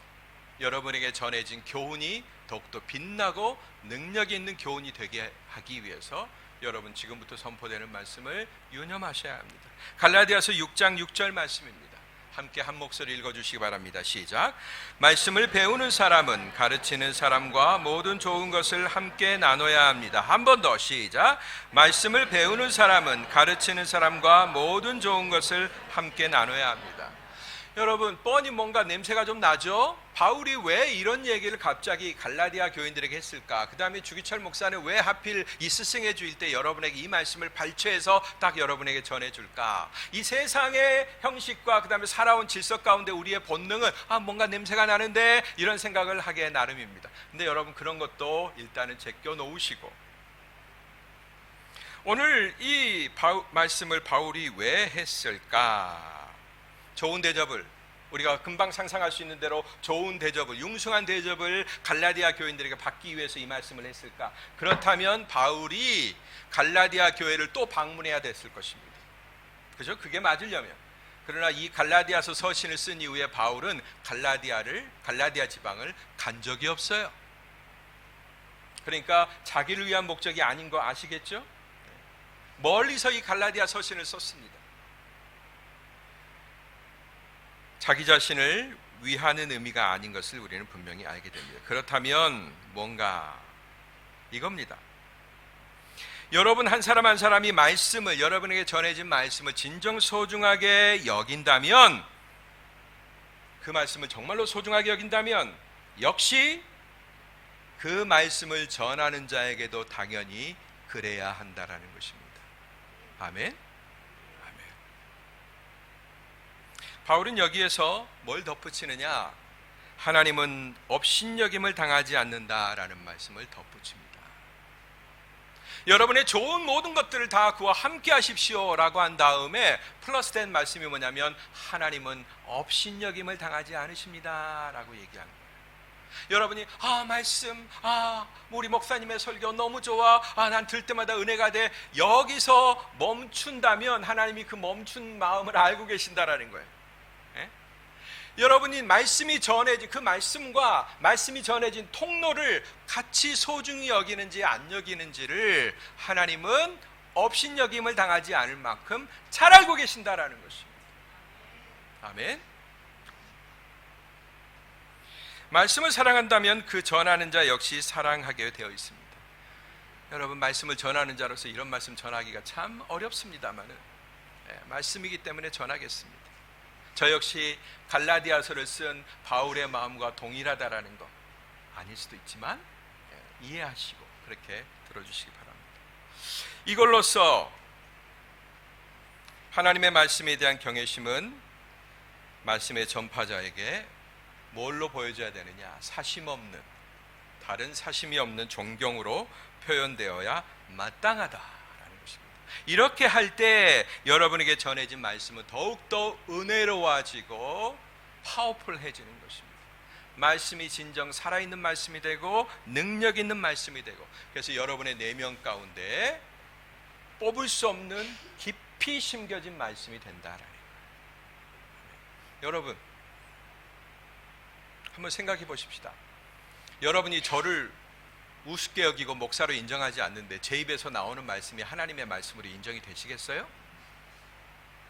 S1: 여러분에게 전해진 교훈이 더욱더 빛나고 능력 있는 교훈이 되게 하기 위해서 여러분 지금부터 선포되는 말씀을 유념하셔야 합니다. 갈라디아서 6장 6절 말씀입니다. 함께 한 목소리 읽어주시기 바랍니다. 시작. 말씀을 배우는 사람은 가르치는 사람과 모든 좋은 것을 함께 나눠야 합니다. 한 번 더 시작. 말씀을 배우는 사람은 가르치는 사람과 모든 좋은 것을 함께 나눠야 합니다. 여러분, 뻔히 뭔가 냄새가 좀 나죠? 바울이 왜 이런 얘기를 갑자기 갈라디아 교인들에게 했을까? 그 다음에 주기철 목사는 왜 하필 이 스승의 주일 때 여러분에게 이 말씀을 발췌해서 딱 여러분에게 전해줄까? 이 세상의 형식과 그 다음에 살아온 질서 가운데 우리의 본능은 뭔가 냄새가 나는데 이런 생각을 하게 나름입니다. 근데 여러분, 그런 것도 일단은 제껴 놓으시고, 오늘 이 말씀을 바울이 왜 했을까? 좋은 대접을, 우리가 금방 상상할 수 있는 대로 좋은 대접을, 융숭한 대접을 갈라디아 교인들에게 받기 위해서 이 말씀을 했을까? 그렇다면 바울이 갈라디아 교회를 또 방문해야 됐을 것입니다. 그죠? 그게 맞으려면. 그러나 이 갈라디아서 서신을 쓴 이후에 바울은 갈라디아 지방을 간 적이 없어요. 그러니까 자기를 위한 목적이 아닌 거 아시겠죠? 멀리서 이 갈라디아 서신을 썼습니다. 자기 자신을 위하는 의미가 아닌 것을 우리는 분명히 알게 됩니다. 그렇다면 뭔가 이겁니다. 여러분 한 사람 한 사람이 말씀을, 여러분에게 전해진 말씀을 진정 소중하게 여긴다면, 그 말씀을 정말로 소중하게 여긴다면 역시 그 말씀을 전하는 자에게도 당연히 그래야 한다라는 것입니다. 아멘. 바울은 여기에서 뭘 덧붙이느냐? 하나님은 업신여김을 당하지 않는다라는 말씀을 덧붙입니다. 여러분의 좋은 모든 것들을 다 그와 함께 하십시오라고 한 다음에 플러스된 말씀이 뭐냐면 하나님은 업신여김을 당하지 않으십니다라고 얘기하는 거예요. 여러분이 말씀, 우리 목사님의 설교 너무 좋아, 난 들 때마다 은혜가 돼, 여기서 멈춘다면 하나님이 그 멈춘 마음을 알고 계신다라는 거예요. 여러분이 말씀이 전해진 그 말씀과 말씀이 전해진 통로를 같이 소중히 여기는지 안 여기는지를 하나님은 업신여김을 당하지 않을 만큼 잘 알고 계신다라는 것입니다. 아멘. 말씀을 사랑한다면 그 전하는 자 역시 사랑하게 되어 있습니다. 여러분, 말씀을 전하는 자로서 이런 말씀 전하기가 참 어렵습니다만은 말씀이기 때문에 전하겠습니다. 저 역시 갈라디아서를 쓴 바울의 마음과 동일하다라는 것 아닐 수도 있지만 이해하시고 그렇게 들어주시기 바랍니다. 이걸로써 하나님의 말씀에 대한 경외심은 말씀의 전파자에게 뭘로 보여줘야 되느냐? 사심 없는, 다른 사심이 없는 존경으로 표현되어야 마땅하다라는 것입니다. 이렇게 할 때 여러분에게 전해진 말씀은 더욱더 은혜로워지고 파워풀해지는 것입니다. 말씀이 진정 살아있는 말씀이 되고 능력 있는 말씀이 되고, 그래서 여러분의 내면 가운데 뽑을 수 없는 깊이 심겨진 말씀이 된다라는 거예요. 여러분 한번 생각해 보십시다. 여러분이 저를 우습게 여기고 목사로 인정하지 않는데 제 입에서 나오는 말씀이 하나님의 말씀으로 인정이 되시겠어요?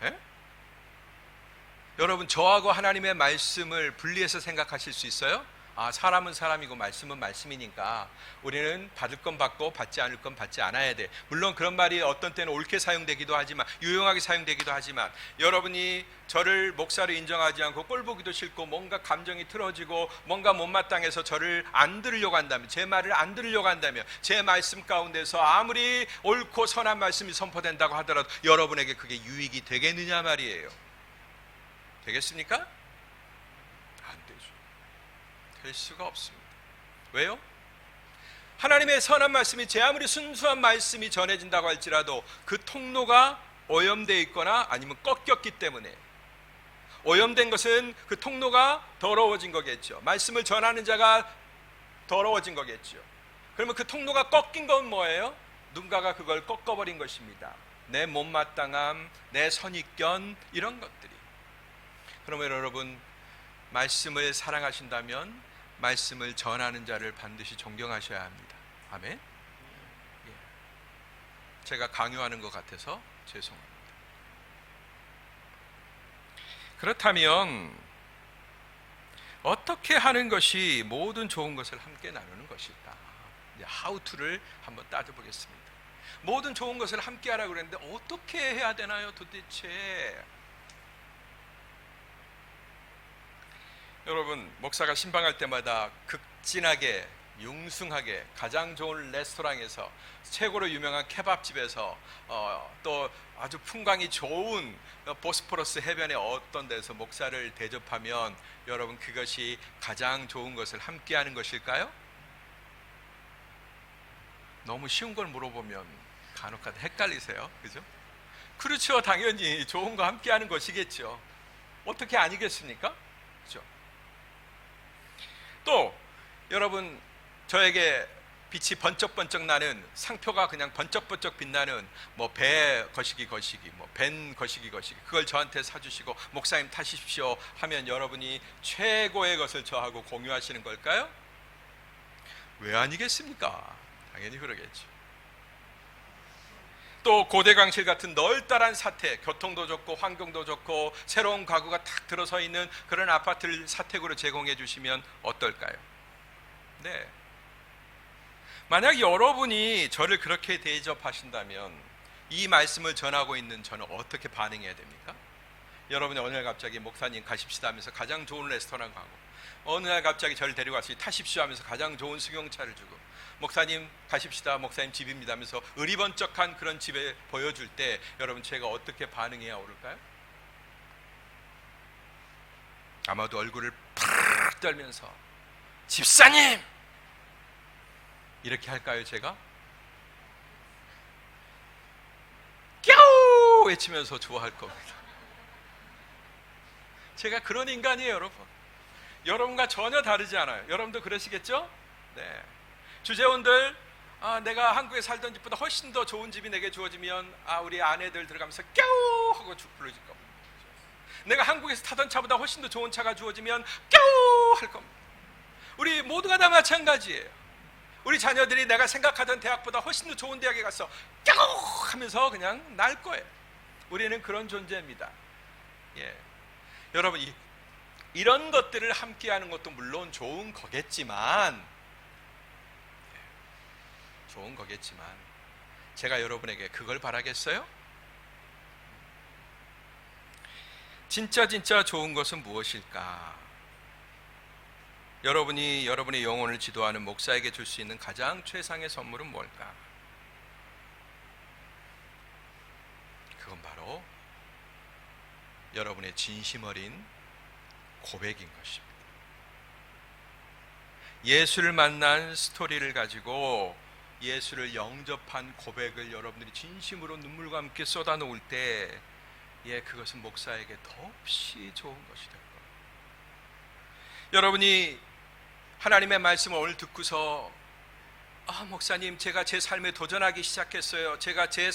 S1: 예? 여러분 저하고 하나님의 말씀을 분리해서 생각하실 수 있어요? 아, 사람은 사람이고 말씀은 말씀이니까 우리는 받을 건 받고 받지 않을 건 받지 않아야 돼. 물론 그런 말이 어떤 때는 옳게 사용되기도 하지만, 유용하게 사용되기도 하지만, 여러분이 저를 목사로 인정하지 않고 꼴보기도 싫고 뭔가 감정이 틀어지고 뭔가 못마땅해서 저를 안 들으려고 한다면, 제 말을 안 들으려고 한다면, 제 말씀 가운데서 아무리 옳고 선한 말씀이 선포된다고 하더라도 여러분에게 그게 유익이 되겠느냐 말이에요. 되겠습니까? 안 되죠. 될 수가 없습니다. 왜요? 하나님의 선한 말씀이 제 아무리 순수한 말씀이 전해진다고 할지라도 그 통로가 오염되어 있거나 아니면 꺾였기 때문에, 오염된 것은 그 통로가 더러워진 거겠죠. 말씀을 전하는 자가 더러워진 거겠죠. 그러면 그 통로가 꺾인 건 뭐예요? 누군가가 그걸 꺾어버린 것입니다. 내 못마땅함, 내 선입견, 이런 것들이. 그러면 여러분, 말씀을 사랑하신다면 말씀을 전하는 자를 반드시 존경하셔야 합니다. 아멘. 예. 제가 강요하는 것 같아서 죄송합니다. 그렇다면 어떻게 하는 것이 모든 좋은 것을 함께 나누는 것일까? How to를 한번 따져보겠습니다. 모든 좋은 것을 함께 하라고 그랬는데 어떻게 해야 되나요 도대체? 여러분, 목사가 신방할 때마다 극진하게, 융숭하게, 가장 좋은 레스토랑에서, 최고로 유명한 케밥집에서, 또 아주 풍광이 좋은 보스포러스 해변의 어떤 데서 목사를 대접하면 여러분, 그것이 가장 좋은 것을 함께하는 것일까요? 너무 쉬운 걸 물어보면 간혹가다 헷갈리세요, 그죠? 그렇죠, 당연히 좋은 거 함께하는 것이겠죠. 어떻게 아니겠습니까? 그죠? 또 여러분, 저에게 빛이 번쩍번쩍 나는, 상표가 그냥 번쩍번쩍 빛나는 뭐 배 거시기, 뭐 벤 거시기, 그걸 저한테 사주시고 목사님 타십시오 하면 여러분이 최고의 것을 저하고 공유하시는 걸까요? 왜 아니겠습니까? 당연히 그러겠죠. 또 고대강실 같은 널따란 사택, 교통도 좋고 환경도 좋고 새로운 가구가 탁 들어서 있는 그런 아파트를 사택으로 제공해 주시면 어떨까요? 네. 만약 여러분이 저를 그렇게 대접하신다면 이 말씀을 전하고 있는 저는 어떻게 반응해야 됩니까? 여러분이 어느 날 갑자기 목사님 가십시다 하면서 가장 좋은 레스토랑 가고, 어느 날 갑자기 저를 데리고 와서 타십시오 하면서 가장 좋은 승용차를 주고, 목사님 가십시다, 목사님 집입니다 하면서 의리번쩍한 그런 집에 보여줄 때 여러분, 제가 어떻게 반응해야 옳을까요? 아마도 얼굴을 팍 떨면서 집사님! 이렇게 할까요, 제가? 꺄우! 외치면서 좋아할 겁니다. 제가 그런 인간이에요, 여러분. 여러분과 전혀 다르지 않아요. 여러분도 그러시겠죠? 네. 주재원들, 내가 한국에 살던 집보다 훨씬 더 좋은 집이 내게 주어지면 우리 아내들 들어가면서 꺄우! 하고 부르실 겁니다. 내가 한국에서 타던 차보다 훨씬 더 좋은 차가 주어지면 꺄우! 할 겁니다. 우리 모두가 다 마찬가지예요. 우리 자녀들이 내가 생각하던 대학보다 훨씬 더 좋은 대학에 가서 꺄우! 하면서 그냥 날 거예요. 우리는 그런 존재입니다. 예. 여러분, 이런 것들을 함께하는 것도 물론 좋은 거겠지만 제가 여러분에게 그걸 바라겠어요? 진짜 좋은 것은 무엇일까? 여러분이 여러분의 영혼을 지도하는 목사에게 줄 수 있는 가장 최상의 선물은 뭘까? 그건 바로 여러분의 진심 어린 고백인 것입니다. 예수를 만난 스토리를 가지고 예수를 영접한 고백을 여러분들이 진심으로 눈물과 함께 쏟아놓을 때, 그것은 목사에게 더없이 좋은 것이 될 거예요. 여러분이 하나님의 말씀을 오늘 듣고서 목사님, 제가 제 삶에 도전하기 시작했어요. 제가 제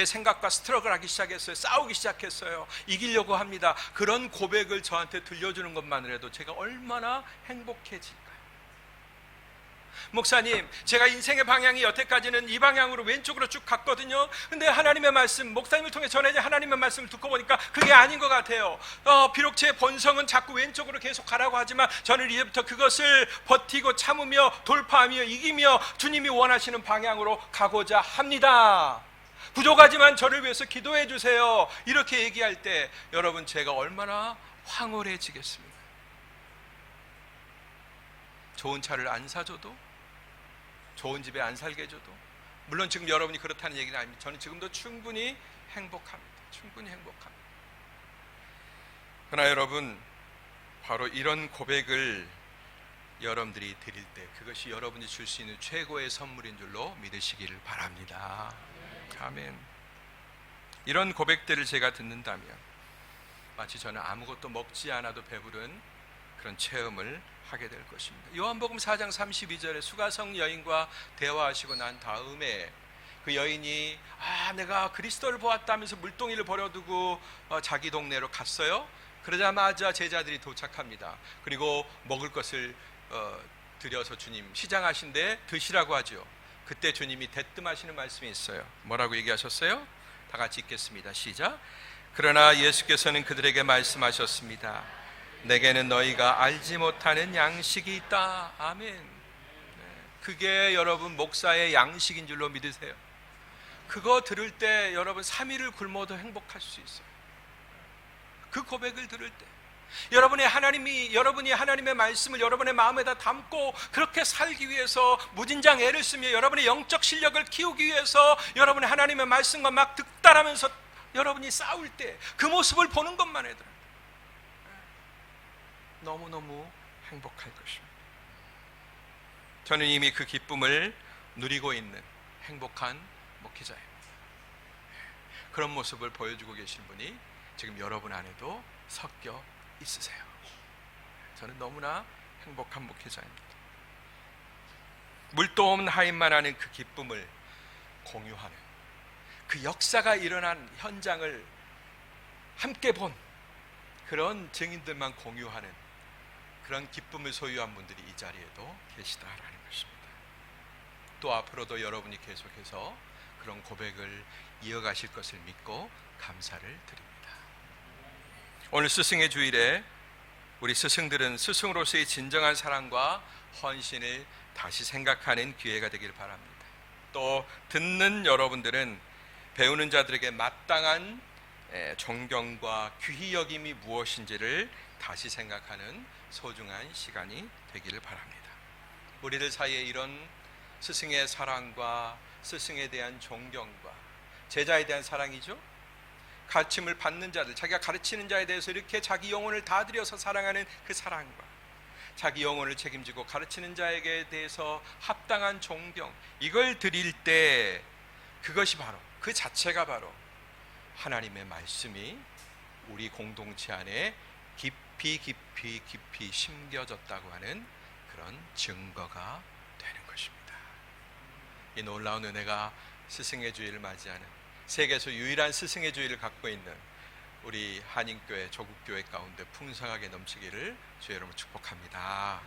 S1: 생각과 스트러글하기 시작했어요. 싸우기 시작했어요. 이기려고 합니다. 그런 고백을 저한테 들려주는 것만으로도 제가 얼마나 행복해질까요? 목사님, 제가 인생의 방향이 여태까지는 이 방향으로 왼쪽으로 쭉 갔거든요. 근데 하나님의 말씀, 목사님을 통해 전해진 하나님의 말씀을 듣고 보니까 그게 아닌 것 같아요. 비록 제 본성은 자꾸 왼쪽으로 계속 가라고 하지만 저는 이제부터 그것을 버티고 참으며 돌파하며 이기며 주님이 원하시는 방향으로 가고자 합니다. 부족하지만 저를 위해서 기도해 주세요. 이렇게 얘기할 때 여러분, 제가 얼마나 황홀해지겠습니까? 좋은 차를 안 사줘도, 좋은 집에 안 살게 해줘도, 물론 지금 여러분이 그렇다는 얘기는 아닙니다. 저는 지금도 충분히 행복합니다. 충분히 행복합니다. 그러나 여러분, 바로 이런 고백을 여러분들이 드릴 때 그것이 여러분이 줄 수 있는 최고의 선물인 줄로 믿으시기를 바랍니다. 아멘. 이런 고백들을 제가 듣는다면 마치 저는 아무것도 먹지 않아도 배부른 그런 체험을 하게 될 것입니다. 요한복음 4장 32절에 수가성 여인과 대화하시고 난 다음에 그 여인이 내가 그리스도를 보았다면서 물동이를 버려두고 자기 동네로 갔어요. 그러자마자 제자들이 도착합니다. 그리고 먹을 것을 드려서 주님 시장하신데 드시라고 하죠. 그때 주님이 대뜸하시는 말씀이 있어요. 뭐라고 얘기하셨어요? 다 같이 읽겠습니다. 시작. 그러나 예수께서는 그들에게 말씀하셨습니다. 내게는 너희가 알지 못하는 양식이 있다. 아멘. 그게 여러분 목사의 양식인 줄로 믿으세요. 그거 들을 때 여러분 3일을 굶어도 행복할 수 있어요. 그 고백을 들을 때 여러분이 하나님의 말씀을 여러분의 마음에다 담고 그렇게 살기 위해서 무진장 애를 쓰며 여러분의 영적 실력을 키우기 위해서 여러분의 하나님의 말씀과 막 득달하면서 여러분이 싸울 때 그 모습을 보는 것만 해도 너무너무 행복할 것입니다. 저는 이미 그 기쁨을 누리고 있는 행복한 목회자입니다. 그런 모습을 보여주고 계신 분이 지금 여러분 안에도 섞여 있으세요. 저는 너무나 행복한 목회자입니다. 물도 없는 하인만 하는 그 기쁨을 공유하는, 그 역사가 일어난 현장을 함께 본 그런 증인들만 공유하는 그런 기쁨을 소유한 분들이 이 자리에도 계시다라는 것입니다. 또 앞으로도 여러분이 계속해서 그런 고백을 이어가실 것을 믿고 감사를 드립니다. 오늘 스승의 주일에 우리 스승들은 스승으로서의 진정한 사랑과 헌신을 다시 생각하는 기회가 되길 바랍니다. 또 듣는 여러분들은 배우는 자들에게 마땅한 존경과 귀히 여김이 무엇인지를 다시 생각하는 소중한 시간이 되기를 바랍니다. 우리들 사이에 이런 스승의 사랑과 스승에 대한 존경과 제자에 대한 사랑이죠. 가르침을 받는 자들, 자기가 가르치는 자에 대해서 이렇게 자기 영혼을 다 들여서 사랑하는 그 사랑과 자기 영혼을 책임지고 가르치는 자에게 대해서 합당한 존경, 이걸 드릴 때 그것이 바로, 그 자체가 바로 하나님의 말씀이 우리 공동체 안에 깊이 심겨졌다고 하는 그런 증거가 되는 것입니다. 이 놀라운 은혜가 스승의 주일을 맞이하는, 세계에서 유일한 스승의 주일을 갖고 있는 우리 한인교회, 조국교회 가운데 풍성하게 넘치기를 주의 이름으로 축복합니다.